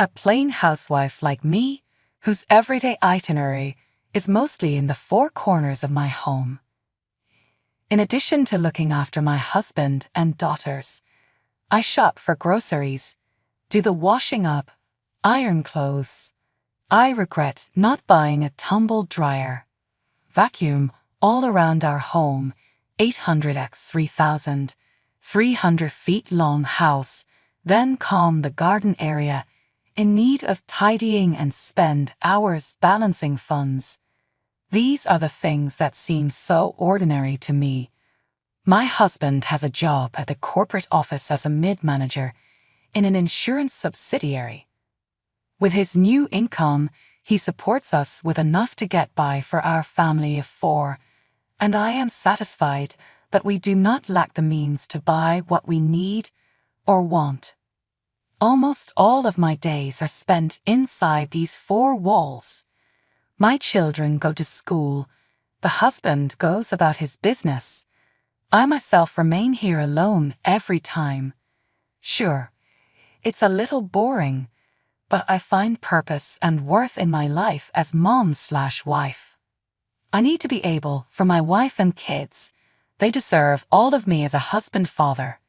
A plain housewife like me, whose everyday itinerary is mostly in the four corners of my home. In addition to looking after my husband and daughters, I shop for groceries, do the washing up, iron clothes. I regret not buying a tumble dryer, vacuum all around our home, 800x 300 feet long house, then comb the garden area in need of tidying and spend hours balancing funds. These are the things that seem so ordinary to me. My husband has a job at the corporate office as a mid-manager in an insurance subsidiary. With his new income, he supports us with enough to get by for our family of four, and I am satisfied that we do not lack the means to buy what we need or want. Almost all of my days are spent inside these four walls. My children go to school, the husband goes about his business. I myself remain here alone every time. Sure, it's a little boring, but I find purpose and worth in my life as mom/wife. I need to be able for my wife and kids. They deserve all of me as a husband-father.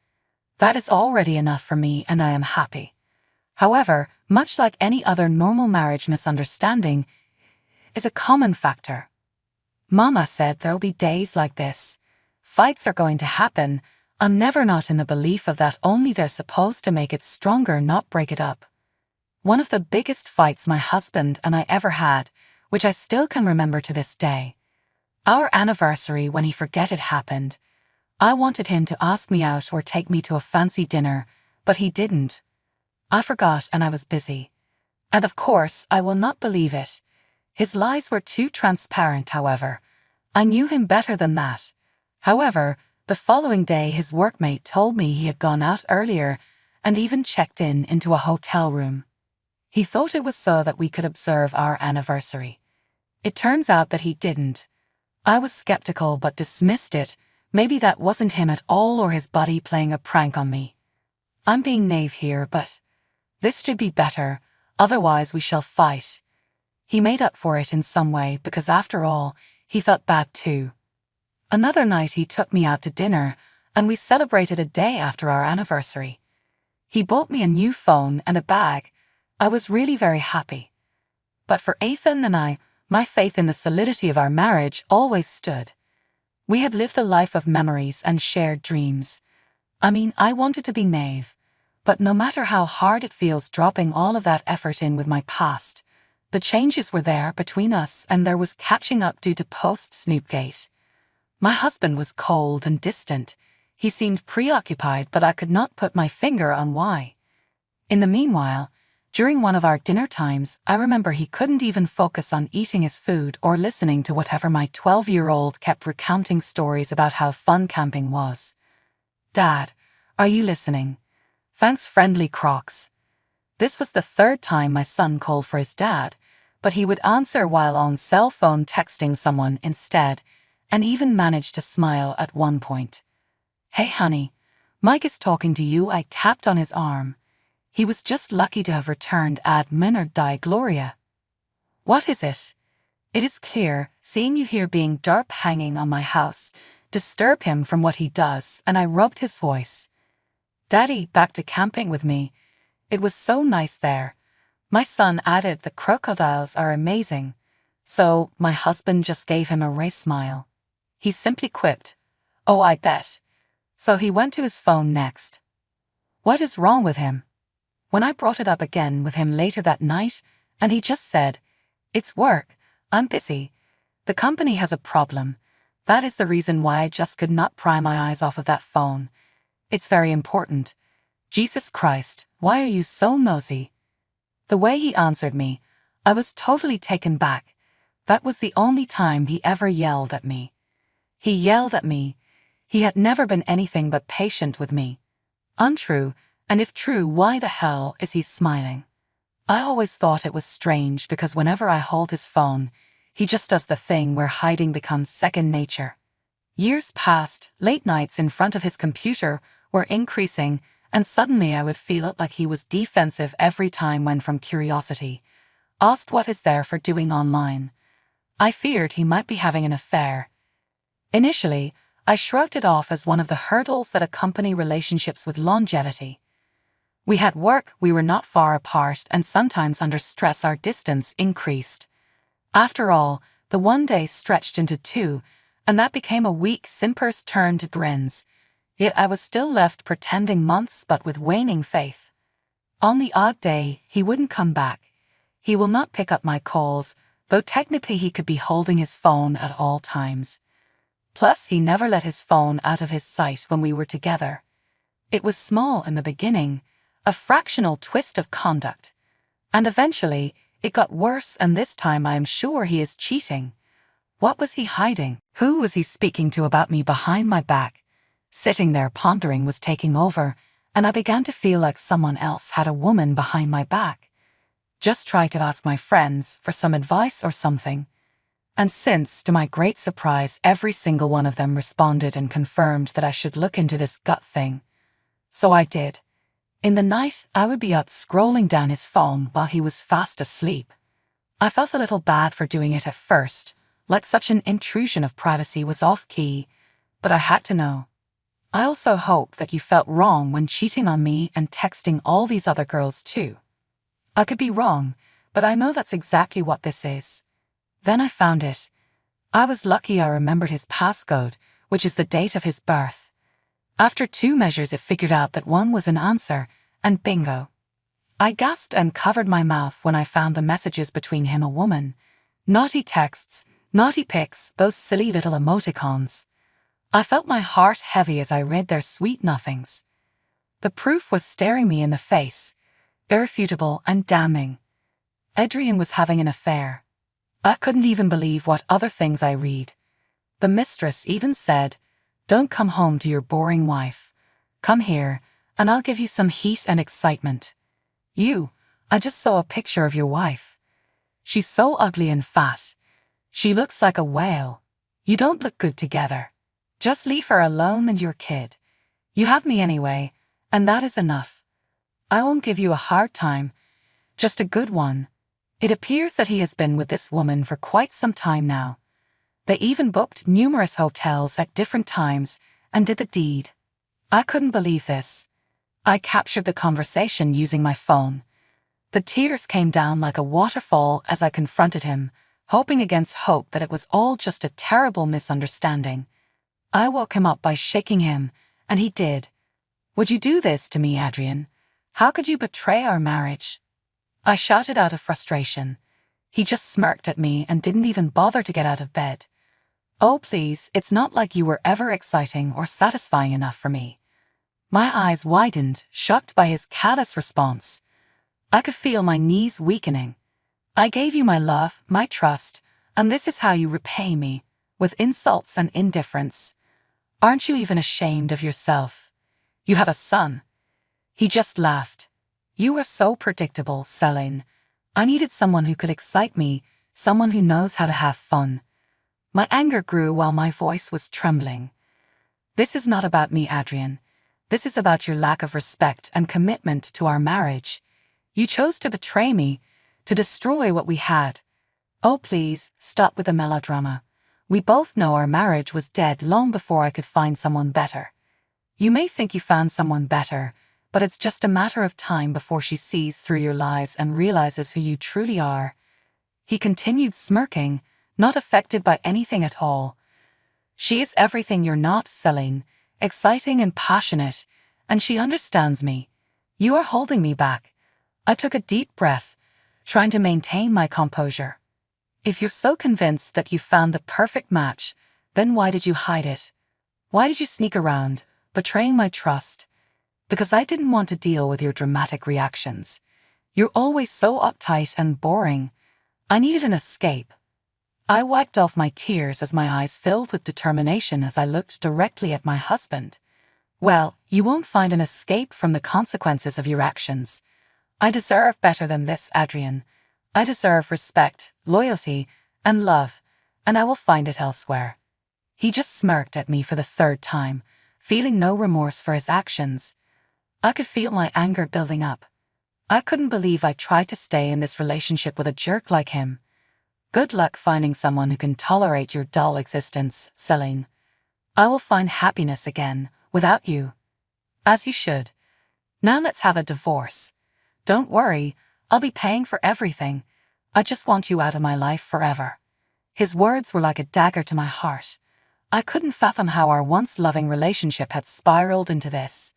That is already enough for me and I am happy. However, much like any other normal marriage misunderstanding, is a common factor. Mama said there'll be days like this. Fights are going to happen. I'm never not in the belief of that, only they're supposed to make it stronger, not break it up. One of the biggest fights my husband and I ever had, which I still can remember to this day. Our anniversary when he forget it happened. I wanted him to ask me out or take me to a fancy dinner, but he didn't. I forgot and I was busy. And of course, I will not believe it. His lies were too transparent, however. I knew him better than that. However, the following day his workmate told me he had gone out earlier and even checked into a hotel room. He thought it was so that we could observe our anniversary. It turns out that he didn't. I was skeptical but dismissed it. Maybe that wasn't him at all or his buddy playing a prank on me. I'm being naive here, but this should be better, otherwise we shall fight. He made up for it in some way because after all, he felt bad too. Another night he took me out to dinner and we celebrated a day after our anniversary. He bought me a new phone and a bag. I was really very happy. But for Ethan and I, my faith in the solidity of our marriage always stood. We had lived a life of memories and shared dreams. I wanted to be naive, but no matter how hard it feels dropping all of that effort in with my past, the changes were there between us and there was catching up due to post-Snoopgate. My husband was cold and distant. He seemed preoccupied, but I could not put my finger on why. In the meanwhile, during one of our dinner times, I remember he couldn't even focus on eating his food or listening to whatever my 12-year-old kept recounting stories about how fun camping was. Dad, are you listening? Thanks, friendly Crocs. This was the third time my son called for his dad, but he would answer while on cell phone texting someone instead, and even managed to smile at one point. Hey honey, Mike is talking to you. I tapped on his arm. He was just lucky to have returned ad minor die gloria. What is it? It is clear, seeing you here being derp hanging on my house, disturb him from what he does, and I rubbed his voice. Daddy, back to camping with me. It was so nice there. My son added the crocodiles are amazing. So, my husband just gave him a wry smile. He simply quipped, "Oh, I bet." So he went to his phone next. What is wrong with him? When I brought it up again with him later that night, and he just said, "It's work, I'm busy. The company has a problem. That is the reason why I just could not pry my eyes off of that phone. It's very important. Jesus Christ, why are you so nosy?" The way he answered me, I was totally taken back. That was the only time he ever yelled at me. He yelled at me. He had never been anything but patient with me. Untrue. And if true, why the hell is he smiling? I always thought it was strange because whenever I hold his phone, he just does the thing where hiding becomes second nature. Years passed, late nights in front of his computer were increasing, and suddenly I would feel it like he was defensive every time when from curiosity, asked what is there for doing online. I feared he might be having an affair. Initially, I shrugged it off as one of the hurdles that accompany relationships with longevity. We had work, we were not far apart, and sometimes under stress our distance increased. After all, the one day stretched into two, and that became a week. Simpers turned to grins. Yet I was still left pretending months but with waning faith. On the odd day, he wouldn't come back. He will not pick up my calls, though technically he could be holding his phone at all times. Plus, he never let his phone out of his sight when we were together. It was small in the beginning, a fractional twist of conduct. And eventually, it got worse, and this time I am sure he is cheating. What was he hiding? Who was he speaking to about me behind my back? Sitting there pondering was taking over, and I began to feel like someone else had a woman behind my back. Just try to ask my friends for some advice or something. And since, to my great surprise, every single one of them responded and confirmed that I should look into this gut thing. So I did. In the night, I would be out scrolling down his phone while he was fast asleep. I felt a little bad for doing it at first, like such an intrusion of privacy was off-key, but I had to know. I also hope that you felt wrong when cheating on me and texting all these other girls too. I could be wrong, but I know that's exactly what this is. Then I found it. I was lucky I remembered his passcode, which is the date of his birth. After 2 measures it figured out that 1 was an answer, and bingo. I gasped and covered my mouth when I found the messages between him and a woman. Naughty texts, naughty pics, those silly little emoticons. I felt my heart heavy as I read their sweet nothings. The proof was staring me in the face, irrefutable and damning. Adrian was having an affair. I couldn't even believe what other things I read. The mistress even said, "Don't come home to your boring wife. Come here, and I'll give you some heat and excitement. I just saw a picture of your wife. She's so ugly and fat. She looks like a whale. You don't look good together. Just leave her alone and your kid. You have me anyway, and that is enough. I won't give you a hard time, just a good one." It appears that he has been with this woman for quite some time now. They even booked numerous hotels at different times and did the deed. I couldn't believe this. I captured the conversation using my phone. The tears came down like a waterfall as I confronted him, hoping against hope that it was all just a terrible misunderstanding. I woke him up by shaking him, and he did. "Would you do this to me, Adrian? How could you betray our marriage?" I shouted out of frustration. He just smirked at me and didn't even bother to get out of bed. "Oh please, it's not like you were ever exciting or satisfying enough for me." My eyes widened, shocked by his callous response. I could feel my knees weakening. "I gave you my love, my trust, and this is how you repay me, with insults and indifference. Aren't you even ashamed of yourself? You have a son." He just laughed. "You are so predictable, Celine. I needed someone who could excite me, someone who knows how to have fun." My anger grew while my voice was trembling. "This is not about me, Adrian. This is about your lack of respect and commitment to our marriage. You chose to betray me, to destroy what we had. Oh please, stop with the melodrama. We both know our marriage was dead long before I could find someone better. You may think you found someone better, but it's just a matter of time before she sees through your lies and realizes who you truly are." He continued smirking, not affected by anything at all. "She is everything you're not, Celine, exciting and passionate, and she understands me. You are holding me back." I took a deep breath, trying to maintain my composure. "If you're so convinced that you found the perfect match, then why did you hide it? Why did you sneak around, betraying my trust? Because I didn't want to deal with your dramatic reactions. You're always so uptight and boring. I needed an escape." I wiped off my tears as my eyes filled with determination as I looked directly at my husband. "Well, you won't find an escape from the consequences of your actions. I deserve better than this, Adrian. I deserve respect, loyalty, and love, and I will find it elsewhere." He just smirked at me for the 3rd time, feeling no remorse for his actions. I could feel my anger building up. I couldn't believe I tried to stay in this relationship with a jerk like him. Good luck finding someone who can tolerate your dull existence, Celine. I will find happiness again, without you. As you should. Now let's have a divorce. Don't worry, I'll be paying for everything. I just want you out of my life forever. His words were like a dagger to my heart. I couldn't fathom how our once loving relationship had spiraled into this.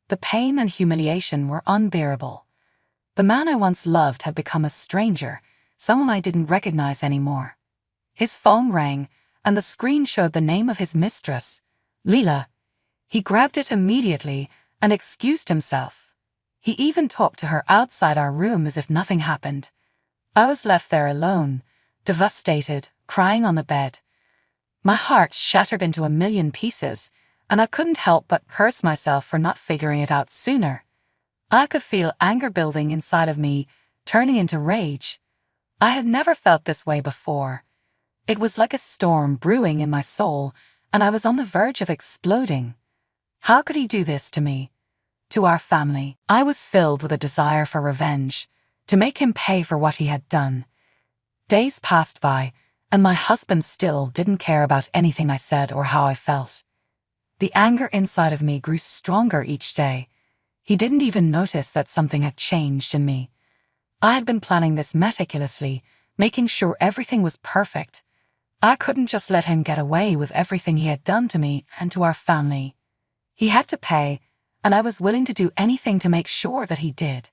The pain and humiliation were unbearable. The man I once loved had become a stranger, someone I didn't recognize anymore. His phone rang, and the screen showed the name of his mistress, Leila. He grabbed it immediately and excused himself. He even talked to her outside our room as if nothing happened. I was left there alone, devastated, crying on the bed. My heart shattered into a million pieces, and I couldn't help but curse myself for not figuring it out sooner. I could feel anger building inside of me, turning into rage. I had never felt this way before. It was like a storm brewing in my soul, and I was on the verge of exploding. How could he do this to me? To our family? I was filled with a desire for revenge, to make him pay for what he had done. Days passed by, and my husband still didn't care about anything I said or how I felt. The anger inside of me grew stronger each day. He didn't even notice that something had changed in me. I had been planning this meticulously, making sure everything was perfect. I couldn't just let him get away with everything he had done to me and to our family. He had to pay, and I was willing to do anything to make sure that he did,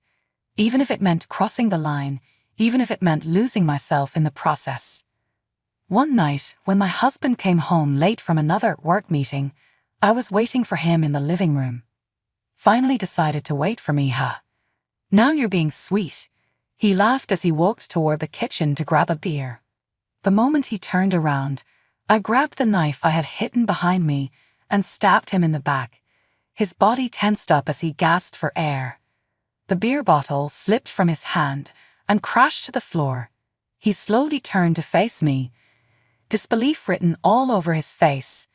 even if it meant crossing the line, even if it meant losing myself in the process. One night, when my husband came home late from another work meeting, I was waiting for him in the living room. Finally decided to wait for me, huh? Now you're being sweet. He laughed as he walked toward the kitchen to grab a beer. The moment he turned around, I grabbed the knife I had hidden behind me and stabbed him in the back. His body tensed up as he gasped for air. The beer bottle slipped from his hand and crashed to the floor. He slowly turned to face me, disbelief written all over his face.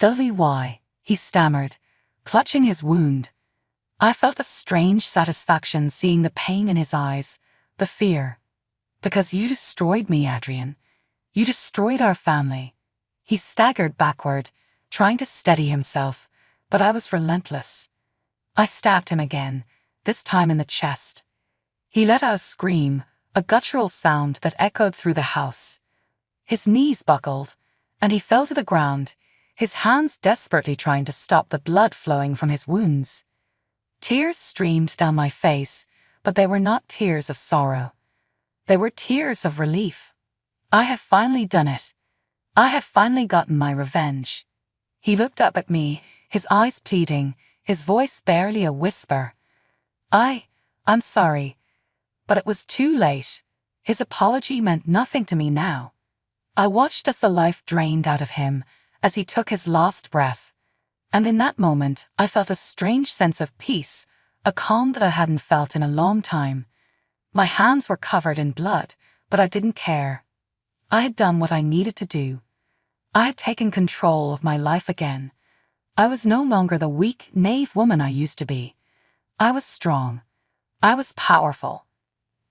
"Why?" he stammered, clutching his wound. I felt a strange satisfaction seeing the pain in his eyes, the fear. "Because you destroyed me, Adrian. You destroyed our family." He staggered backward, trying to steady himself, but I was relentless. I stabbed him again, this time in the chest. He let out a scream, a guttural sound that echoed through the house. His knees buckled, and he fell to the ground, his hands desperately trying to stop the blood flowing from his wounds. Tears streamed down my face, but they were not tears of sorrow. They were tears of relief. I have finally done it. I have finally gotten my revenge. He looked up at me, his eyes pleading, his voice barely a whisper. I'm sorry. But it was too late. His apology meant nothing to me now. I watched as the life drained out of him, as he took his last breath. And in that moment, I felt a strange sense of peace, a calm that I hadn't felt in a long time. My hands were covered in blood, but I didn't care. I had done what I needed to do. I had taken control of my life again. I was no longer the weak, naive woman I used to be. I was strong. I was powerful.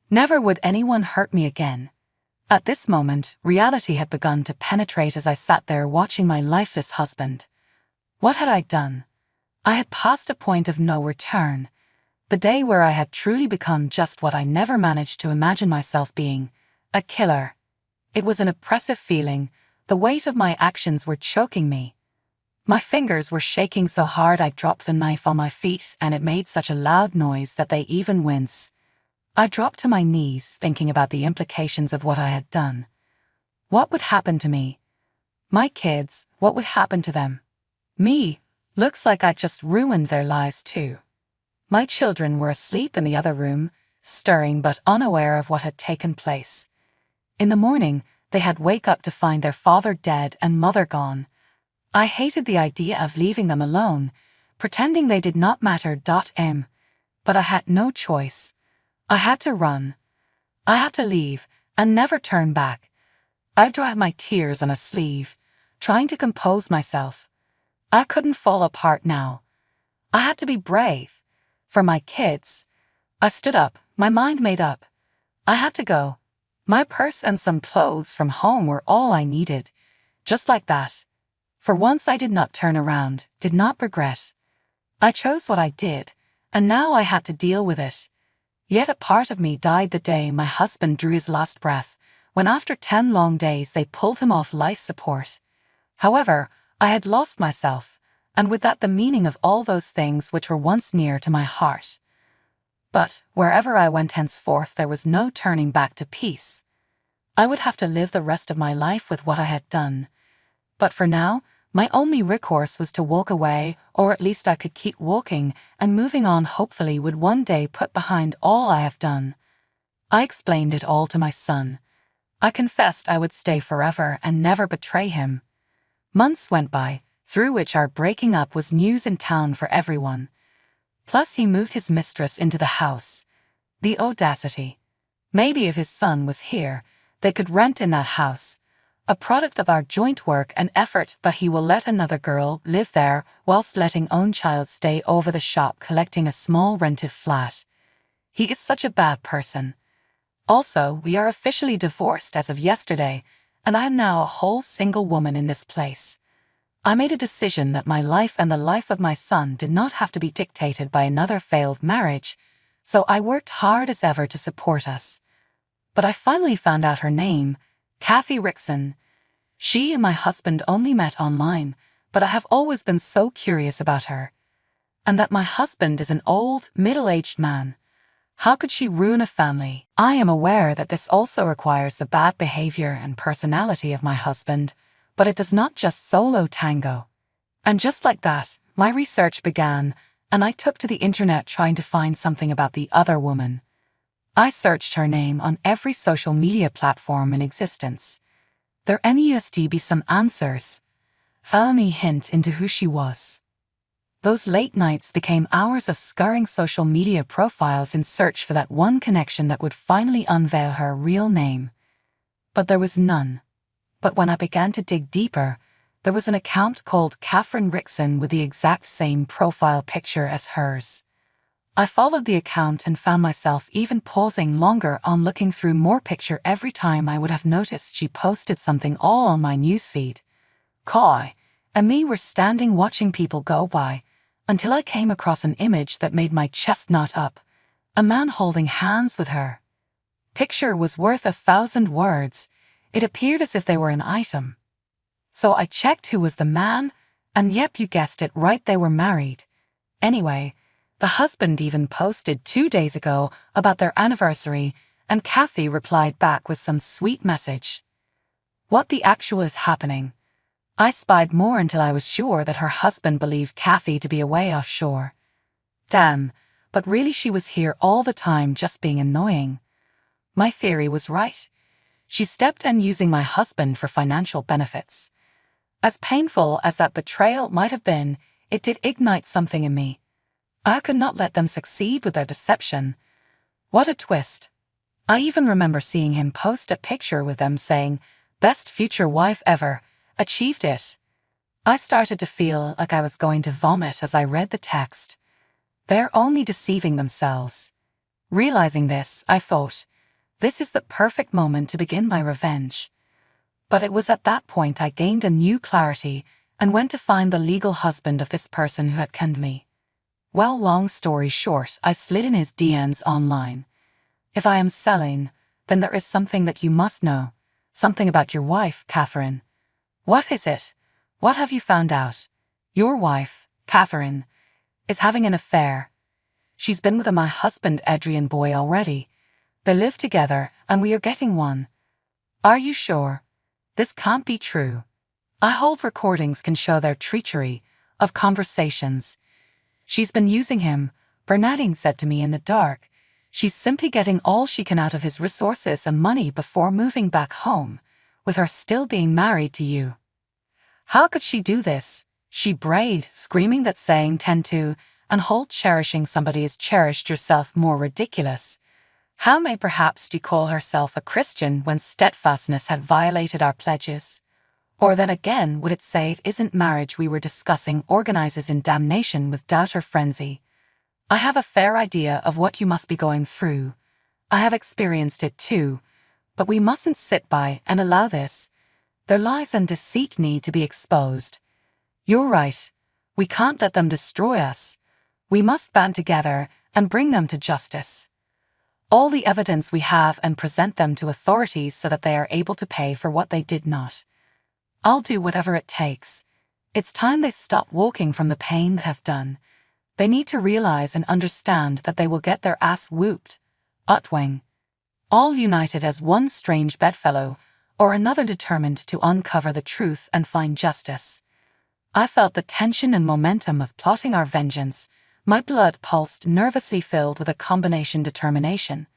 Never would anyone hurt me again. At this moment, reality had begun to penetrate as I sat there watching my lifeless husband. What had I done? I had passed a point of no return. The day where I had truly become just what I never managed to imagine myself being, a killer. It was an oppressive feeling. The weight of my actions were choking me. My fingers were shaking so hard I dropped the knife on my feet, and it made such a loud noise that they even wince. I dropped to my knees, thinking about the implications of what I had done. What would happen to me? My kids, what would happen to them? Me, looks like I'd just ruined their lives too. My children were asleep in the other room, stirring but unaware of what had taken place. In the morning, they had wake up to find their father dead and mother gone. I hated the idea of leaving them alone, pretending they did not matter. But I had no choice. I had to run. I had to leave and never turn back. I dried my tears on a sleeve, trying to compose myself. I couldn't fall apart now. I had to be brave. For my kids. I stood up, my mind made up. I had to go. My purse and some clothes from home were all I needed. Just like that. For once I did not turn around, did not regret. I chose what I did, and now I had to deal with it. Yet a part of me died the day my husband drew his last breath, when after 10 long days they pulled him off life support. However, I had lost myself, and with that the meaning of all those things which were once near to my heart. But wherever I went henceforth there was no turning back to peace. I would have to live the rest of my life with what I had done. But for now, my only recourse was to walk away, or at least I could keep walking, and moving on hopefully would one day put behind all I have done. I explained it all to my son. I confessed I would stay forever and never betray him. Months went by, through which our breaking up was news in town for everyone. Plus he moved his mistress into the house. The audacity. Maybe if his son was here, they could rent in that house. A product of our joint work and effort, but he will let another girl live there whilst letting own child stay over the shop collecting a small rented flat. He is such a bad person. Also, we are officially divorced as of yesterday, and I am now a whole single woman in this place. I made a decision that my life and the life of my son did not have to be dictated by another failed marriage, so I worked hard as ever to support us. But I finally found out her name, Kathy Rickson. She and my husband only met online, but I have always been so curious about her. And that my husband is an old, middle-aged man. How could she ruin a family? I am aware that this also requires the bad behavior and personality of my husband, but it does not just solo tango. And just like that, my research began, and I took to the internet trying to find something about the other woman. I searched her name on every social media platform in existence. There must be some answers. Found me hint into who she was. Those late nights became hours of scouring social media profiles in search for that one connection that would finally unveil her real name. But there was none. But when I began to dig deeper, there was an account called Catherine Rickson with the exact same profile picture as hers. I followed the account and found myself even pausing longer on looking through more picture every time I would have noticed she posted something all on my newsfeed. Kai and me were standing watching people go by, until I came across an image that made my chest knot up, a man holding hands with her. Picture was worth 1,000 words. It appeared as if they were an item. So I checked who was the man, and yep, you guessed it right, they were married. Anyway, the husband even posted 2 days ago about their anniversary, and Kathy replied back with some sweet message. What the actual is happening? I spied more until I was sure that her husband believed Kathy to be away offshore. Damn, but really she was here all the time just being annoying. My theory was right. She stepped in using my husband for financial benefits. As painful as that betrayal might have been, it did ignite something in me. I could not let them succeed with their deception. What a twist. I even remember seeing him post a picture with them saying, "Best future wife ever. Achieved it." I started to feel like I was going to vomit as I read the text. They're only deceiving themselves. Realizing this, I thought, this is the perfect moment to begin my revenge. But it was at that point I gained a new clarity and went to find the legal husband of this person who had conned me. Well, long story short, I slid in his DMs online. If I am selling, then there is something that you must know. Something about your wife, Catherine. What is it? What have you found out? Your wife, Catherine, is having an affair. She's been with my husband Adrian Boy already. They live together and we are getting one. Are you sure? This can't be true. I hold recordings can show their treachery of conversations. She's been using him, Bernadine said to me in the dark. She's simply getting all she can out of his resources and money before moving back home, with her still being married to you. How could she do this? She brayed, screaming that saying tend to and hold cherishing somebody as cherished yourself more ridiculous. How may perhaps you call herself a Christian when steadfastness had violated our pledges? Or then again would it say it isn't marriage we were discussing organizes in damnation with doubt or frenzy? I have a fair idea of what you must be going through. I have experienced it too, but we mustn't sit by and allow this. Their lies and deceit need to be exposed. You're right. We can't let them destroy us. We must band together and bring them to justice. All the evidence we have and present them to authorities so that they are able to pay for what they did not. I'll do whatever it takes. It's time they stop walking from the pain they have done. They need to realize and understand that they will get their ass whooped. Utwing. All united as one strange bedfellow, or another determined to uncover the truth and find justice. I felt the tension and momentum of plotting our vengeance. My blood pulsed, nervously filled with a combination determination.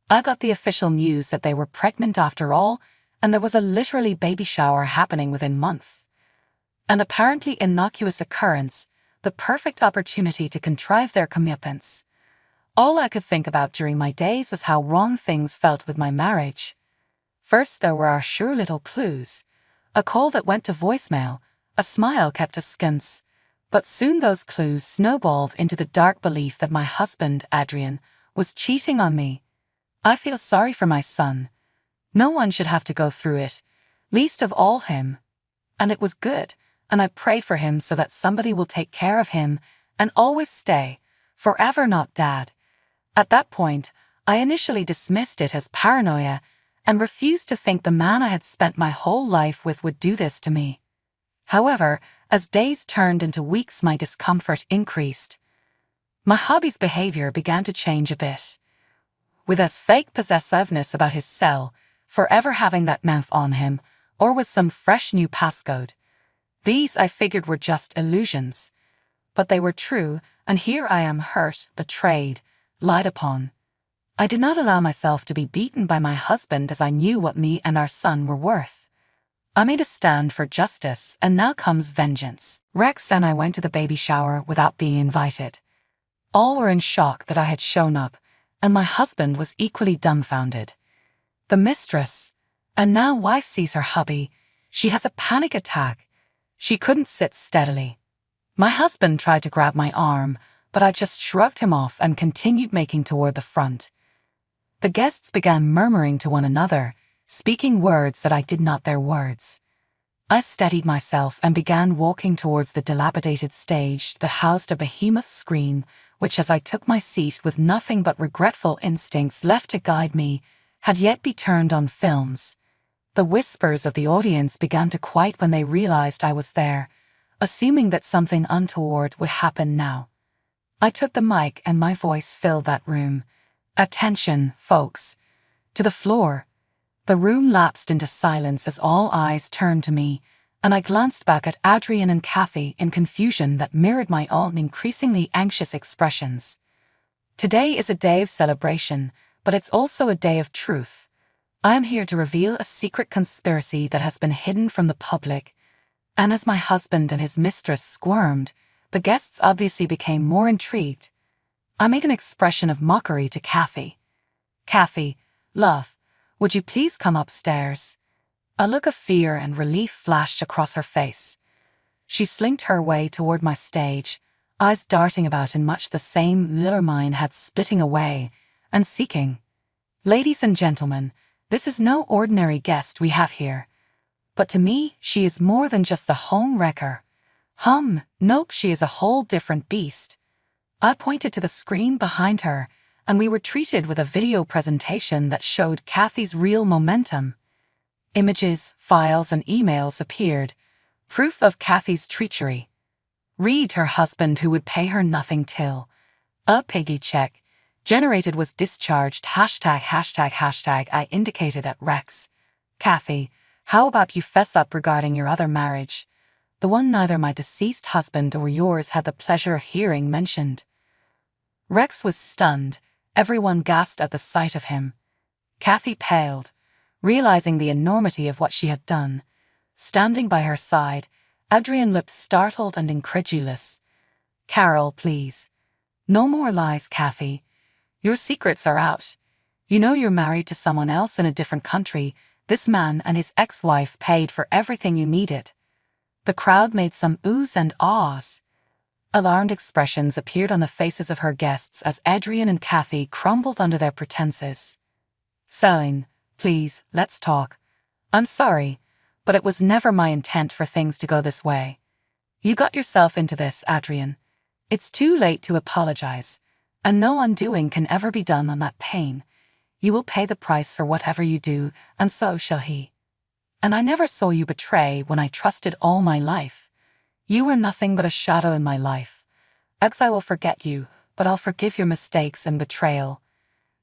I got the official news that they were pregnant after all, and there was a literally baby shower happening within months. An apparently innocuous occurrence, the perfect opportunity to contrive their comeuppance. All I could think about during my days was how wrong things felt with my marriage. First there were our sure little clues. A call that went to voicemail, a smile kept us skins. But soon those clues snowballed into the dark belief that my husband, Adrian, was cheating on me. I feel sorry for my son. No one should have to go through it, least of all him. And it was good, and I prayed for him so that somebody will take care of him and always stay, forever not Dad. At that point, I initially dismissed it as paranoia and refused to think the man I had spent my whole life with would do this to me. However, as days turned into weeks, my discomfort increased. My hubby's behavior began to change a bit. With his fake possessiveness about his cell, forever having that mouth on him, or with some fresh new passcode. These I figured were just illusions. But they were true, and here I am hurt, betrayed, lied upon. I did not allow myself to be beaten by my husband as I knew what me and our son were worth. I made a stand for justice, and now comes vengeance. Rex and I went to the baby shower without being invited. All were in shock that I had shown up, and my husband was equally dumbfounded. The mistress, and now wife, sees her hubby. She has a panic attack. She couldn't sit steadily. My husband tried to grab my arm, but I just shrugged him off and continued making toward the front. The guests began murmuring to one another, speaking words that I did not their words. I steadied myself and began walking towards the dilapidated stage that housed a behemoth screen, which, as I took my seat with nothing but regretful instincts left to guide me, had yet be turned on films. The whispers of the audience began to quiet when they realized I was there, assuming that something untoward would happen now. I took the mic and my voice filled that room. Attention, folks. To the floor. The room lapsed into silence as all eyes turned to me, and I glanced back at Adrian and Kathy in confusion that mirrored my own increasingly anxious expressions. Today is a day of celebration, but it's also a day of truth. I am here to reveal a secret conspiracy that has been hidden from the public, and as my husband and his mistress squirmed, the guests obviously became more intrigued. I made an expression of mockery to Kathy. "Kathy, love, would you please come upstairs?" A look of fear and relief flashed across her face. She slinked her way toward my stage, eyes darting about in much the same manner mine had, splitting away and seeking. "Ladies and gentlemen, this is no ordinary guest we have here. But to me, she is more than just the home wrecker. Nope, she is a whole different beast." I pointed to the screen behind her, and we were treated with a video presentation that showed Kathy's real momentum. Images, files, and emails appeared, proof of Kathy's treachery. Reed, her husband, who would pay her nothing till a piggy check generated was discharged. ####. I indicated at Rex. "Kathy, how about you fess up regarding your other marriage? The one neither my deceased husband or yours had the pleasure of hearing mentioned." Rex was stunned. Everyone gasped at the sight of him. Kathy paled, realizing the enormity of what she had done. Standing by her side, Adrian looked startled and incredulous. "Carol, please. No more lies, Kathy. Your secrets are out. You know you're married to someone else in a different country. This man and his ex-wife paid for everything you needed." The crowd made some oohs and ahs. Alarmed expressions appeared on the faces of her guests as Adrian and Kathy crumbled under their pretenses. Celine, please, let's talk. I'm sorry, but it was never my intent for things to go this way. You got yourself into this, Adrian. It's too late to apologize, and no undoing can ever be done on that pain. You will pay the price for whatever you do, and so shall he. And I never saw you betray when I trusted all my life. You were nothing but a shadow in my life. Eggs, I will forget you, but I'll forgive your mistakes and betrayal.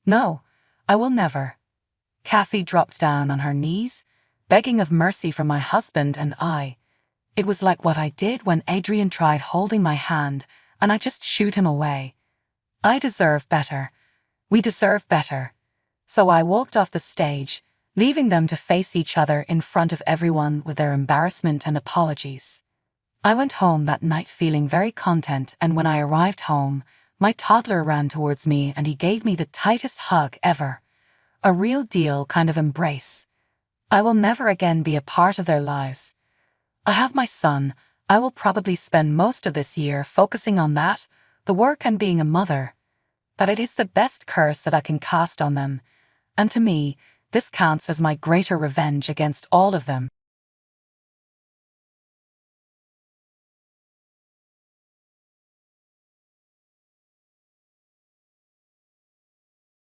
No, I will never. Kathy dropped down on her knees, begging of mercy from my husband and I. It was like what I did when Adrian tried holding my hand, and I just shooed him away. I deserve better. We deserve better. So I walked off the stage, leaving them to face each other in front of everyone with their embarrassment and apologies. I went home that night feeling very content, and when I arrived home, my toddler ran towards me and he gave me the tightest hug ever. A real deal kind of embrace. I will never again be a part of their lives. I have my son. I will probably spend most of this year focusing on that, the work and being a mother. That it is the best curse that I can cast on them, and to me, this counts as my greater revenge against all of them.